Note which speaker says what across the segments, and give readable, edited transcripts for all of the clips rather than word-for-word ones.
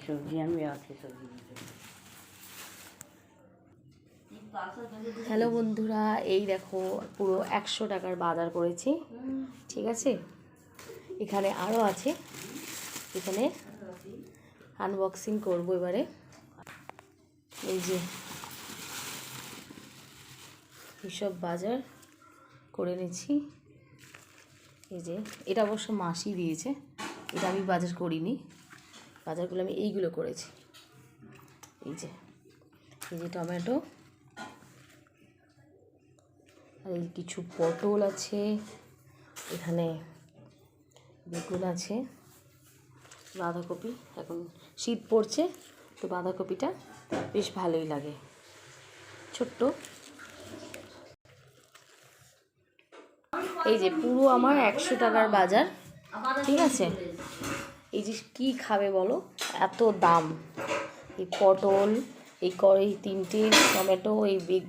Speaker 1: सब्जी আমি আছে সবজি।
Speaker 2: হ্যালো বন্ধুরা, এই দেখো পুরো 100 টাকার বাজার করেছি, ঠিক আছে। এখানে আরও আছে, এখানে আনবক্সিং করবো এবারে। এই যে এইসব বাজার করে নিচ্ছি। এই যে এটা অবশ্য মাসি দিয়েছে, এটা আমি বাজার করিনি, বাজারগুলো আমি এইগুলো করেছি। এই যে টমেটো, আর এই কিছু পটল আছে, এখানে বেগুন আছে, বাঁধাকপি। এখন শীত পড়ছে তো বাঁধাকপিটা বেশ ভালোই লাগে, ছোট্ট। এই যে পুরো আমার 100 টাকার বাজার, ঠিক আছে। এই যে কী খাবে বলো, এত দাম। এই পটল, এই 3টে টমেটো,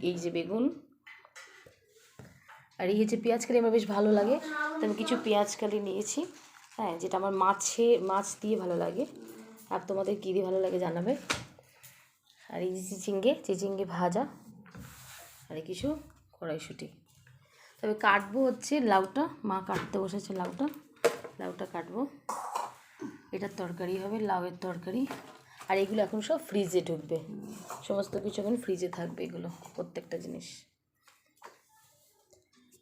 Speaker 2: এই যে বেগুন, আর এই যে পেঁয়াজ কালি আমার বেশ ভালো লাগে, তো আমি কিছু পেঁয়াজ কালি নিয়েছি। হ্যাঁ, যেটা আমার মাছ দিয়ে ভালো লাগে, আর তোমাদের কী দিয়ে ভালো লাগে জানাবে। আর এই যে চিচিঙ্গে ভাজা, আর কিছু কড়াইশুঁটি। তবে কাটবো হচ্ছে লাউটা, মা কাটতে বসেছে লাউটা কাটবো। এটার তরকারি হবে, লাউয়ের তরকারি। আর এগুলো এখন সব ফ্রিজে ঢুকবে, সমস্ত কিছু এখন ফ্রিজে থাকবে, এগুলো প্রত্যেকটা জিনিস।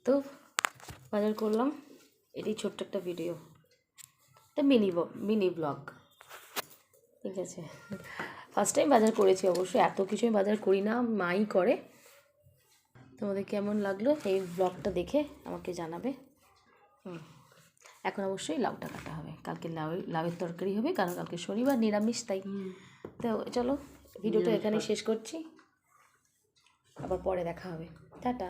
Speaker 2: তো বাজার করলাম, এটাই ছোট্ট একটা ভিডিও, একটা মিনি ব্লগ, ঠিক আছে। ফার্স্ট টাইম বাজার করেছি অবশ্য, এত কিছু আমি বাজার করি না, মাই করে। তোমাদের কেমন লাগলো এই ব্লগটা দেখে আমাকে জানাবে। এখন অবশ্যই লাউটা কাটা হবে, কালকে লাউয়ের তরকারি হবে, কারণ কালকে শনিবার, নিরামিষ, তাই। তো চলো ভিডিওটা এখানেই শেষ করছি, আবার পরে দেখা হবে, টাটা।